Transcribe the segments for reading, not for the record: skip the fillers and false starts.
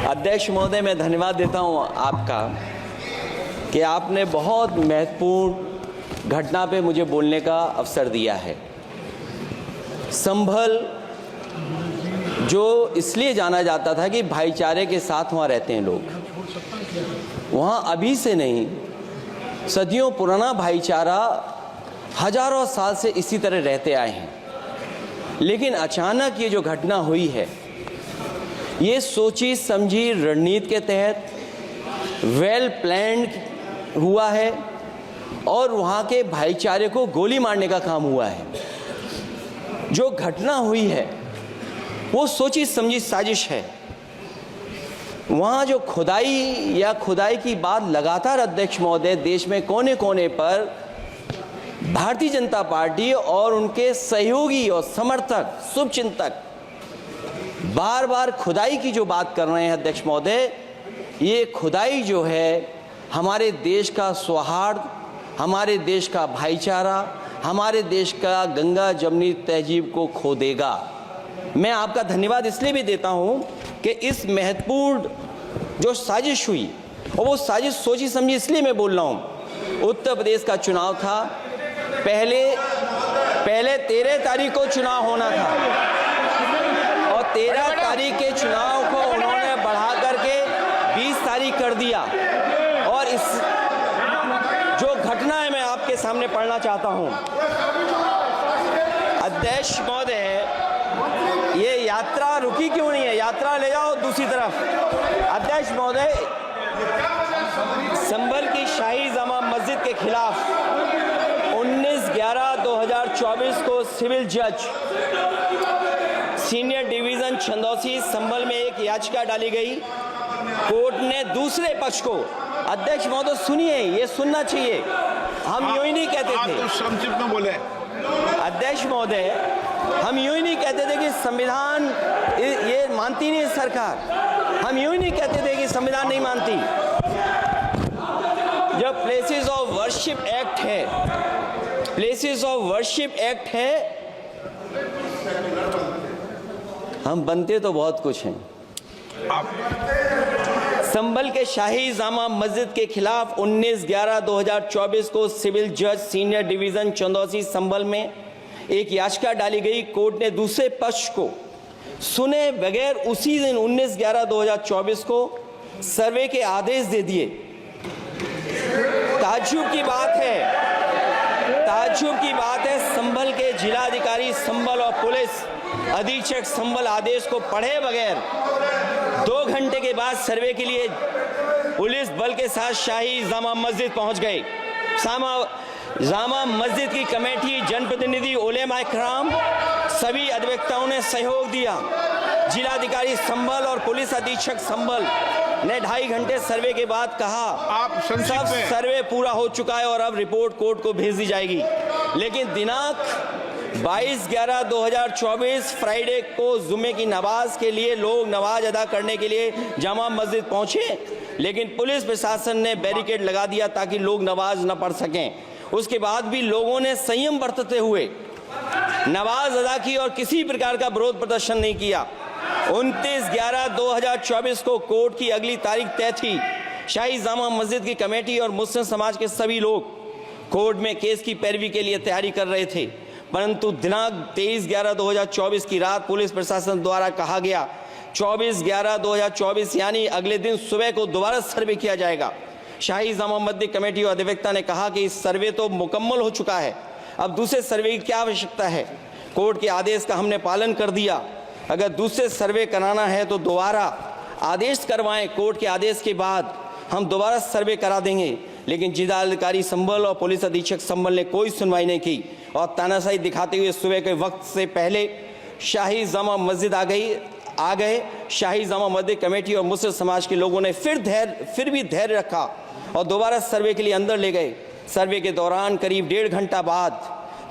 अध्यक्ष महोदय, मैं धन्यवाद देता हूं आपका कि आपने बहुत महत्वपूर्ण घटना पे मुझे बोलने का अवसर दिया है। संभल जो इसलिए जाना जाता था कि भाईचारे के साथ वहाँ रहते हैं लोग, वहाँ अभी से नहीं, सदियों पुराना भाईचारा हजारों साल से इसी तरह रहते आए हैं। लेकिन अचानक ये जो घटना हुई है, ये सोची समझी रणनीति के तहत वेल प्लान्ड हुआ है और वहाँ के भाईचारे को गोली मारने का काम हुआ है। जो घटना हुई है वो सोची समझी साजिश है। वहाँ जो खुदाई की बात लगातार अध्यक्ष महोदय देश में कोने कोने पर भारतीय जनता पार्टी और उनके सहयोगी और समर्थक शुभचिंतक बार बार खुदाई की जो बात कर रहे हैं अध्यक्ष महोदय, ये खुदाई जो है हमारे देश का सौहार्द, हमारे देश का भाईचारा, हमारे देश का गंगा जमनी तहजीब को खो देगा। मैं आपका धन्यवाद इसलिए भी देता हूं कि इस महत्वपूर्ण जो साजिश हुई, और वो साजिश सोची समझी इसलिए मैं बोल रहा हूं। उत्तर प्रदेश का चुनाव था, पहले 13 तारीख को चुनाव होना था और 13 तारीख के चुनाव को उन्होंने बढ़ा करके 20 तारीख कर दिया। और इस जो घटना है मैं आपके सामने पढ़ना चाहता हूं। अध्यक्ष महोदय, ये यात्रा रुकी क्यों नहीं है? यात्रा ले जाओ दूसरी तरफ। अध्यक्ष महोदय, संभल की शाही जामा मस्जिद के खिलाफ 19/11/2024 को सिविल जज सीनियर डिवीजन छंदौसी संभल में एक याचिका डाली गई। कोर्ट ने दूसरे पक्ष को, अध्यक्ष महोदय सुनिए, ये सुनना चाहिए, हम यूं ही नहीं कहते थे, आप तो संक्षिप्त में बोले। अध्यक्ष महोदय, हम यूं ही नहीं कहते थे कि संविधान ये मानती नहीं सरकार, हम यूं ही नहीं कहते थे कि संविधान नहीं मानती। जब प्लेसेस ऑफ वर्शिप एक्ट है, प्लेसेस ऑफ वर्शिप एक्ट है, हम बनते तो बहुत कुछ हैं। संभल के शाही जामा मस्जिद के खिलाफ 19/11/2024 को सिविल जज सीनियर डिवीजन चंदौसी संभल में एक याचिका डाली गई। कोर्ट ने दूसरे पक्ष को सुने बगैर उसी दिन 19/11/2024 को सर्वे के आदेश दे दिए। ताज्जुब की बात है, संभल के जिलाधिकारी संभल और पुलिस अधीक्षक संभल आदेश को पढ़े बगैर 2 घंटे के बाद सर्वे के लिए पुलिस बल के साथ शाही जामा मस्जिद पहुंच गए। जामा मस्जिद की कमेटी, जनप्रतिनिधि, उलेमा इकराम, सभी अधिवक्ताओं ने सहयोग दिया। जिलाधिकारी संभल और पुलिस अधीक्षक संभल ने 2.5 घंटे सर्वे के बाद कहा, आप सब सर्वे पूरा हो चुका है और अब रिपोर्ट कोर्ट को भेज दी जाएगी। लेकिन दिनांक 22/11/2024 फ्राइडे को जुम्मे की नमाज के लिए लोग नमाज अदा करने के लिए जामा मस्जिद पहुंचे, लेकिन पुलिस प्रशासन ने बैरिकेड लगा दिया ताकि लोग नमाज न पढ़ सकें। उसके बाद भी लोगों ने संयम बरतते हुए नमाज अदा की और किसी प्रकार का विरोध प्रदर्शन नहीं किया। 29/11/2024 को कोर्ट की अगली तारीख तय थी। शाही जामा मस्जिद की कमेटी और मुस्लिम समाज के सभी लोग कोर्ट में केस की पैरवी के लिए तैयारी कर रहे थे, परंतु दिनांक 23/11/2024 की रात पुलिस प्रशासन द्वारा कहा गया 24/11/2024 यानी अगले दिन सुबह को दोबारा सर्वे किया जाएगा। शाही जामा मस्जिद कमेटी और अधिवक्ता ने कहा कि इस सर्वे तो मुकम्मल हो चुका है, अब दूसरे सर्वे की क्या आवश्यकता है? कोर्ट के आदेश का हमने पालन कर दिया। अगर दूसरे सर्वे कराना है तो दोबारा आदेश करवाएं, कोर्ट के आदेश के बाद हम दोबारा सर्वे करा देंगे। लेकिन जिलाधिकारी संभल और पुलिस अधीक्षक संभल ने कोई सुनवाई नहीं की और तानाशाही दिखाते हुए सुबह के वक्त से पहले शाही जामा मस्जिद आ गए। शाही जामा मस्जिद कमेटी और मुस्लिम समाज के लोगों ने फिर भी धैर्य रखा और दोबारा सर्वे के लिए अंदर ले गए। सर्वे के दौरान करीब 1.5 घंटा बाद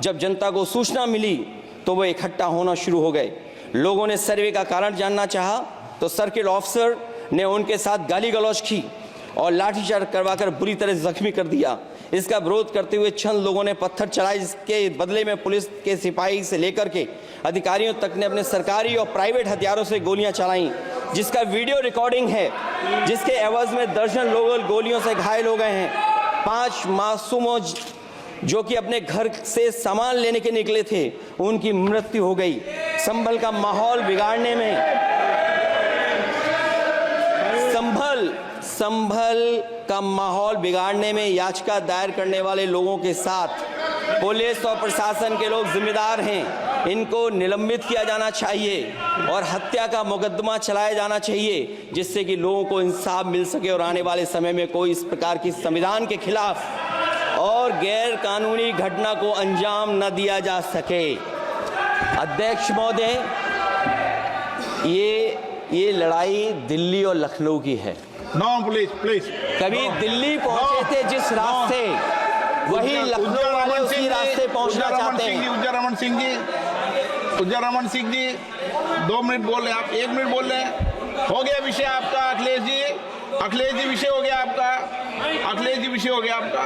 जब जनता को सूचना मिली तो वो इकट्ठा होना शुरू हो गए। लोगों ने सर्वे का कारण जानना चाहा तो सर्किल ऑफिसर ने उनके साथ गाली गलौज की और लाठीचार्ज करवाकर बुरी तरह जख्मी कर दिया। इसका विरोध करते हुए चंद लोगों ने पत्थर चलाए, जिसके बदले में पुलिस के सिपाही से लेकर के अधिकारियों तक ने अपने सरकारी और प्राइवेट हथियारों से गोलियां चलाईं। जिसका वीडियो रिकॉर्डिंग है, जिसके एवज में दर्जन लोग गोलियों से घायल हो गए हैं। 5 मासूमों जो कि अपने घर से सामान लेने के निकले थे, उनकी मृत्यु हो गई। संभल का माहौल बिगाड़ने में, संभल का माहौल बिगाड़ने में याचिका दायर करने वाले लोगों के साथ पुलिस और प्रशासन के लोग जिम्मेदार हैं। इनको निलंबित किया जाना चाहिए और हत्या का मुकदमा चलाया जाना चाहिए, जिससे कि लोगों को इंसाफ मिल सके और आने वाले समय में कोई इस प्रकार की संविधान के खिलाफ और गैर कानूनी घटना को अंजाम न दिया जा सके। अध्यक्ष महोदय, ये लड़ाई दिल्ली और लखनऊ की है। नो प्लीज कभी दिल्ली पहुंचे थे जिस रास्ते, वही लखनऊ वाले उसी रास्ते पहुंचना चाहते हैं। उज्जर रमन सिंह जी 2 मिनट बोल रहे, आप 1 मिनट बोल रहे हैं। हो गया विषय आपका अखिलेश जी, विषय हो गया आपका, अखिलेश जी विषय हो गया आपका।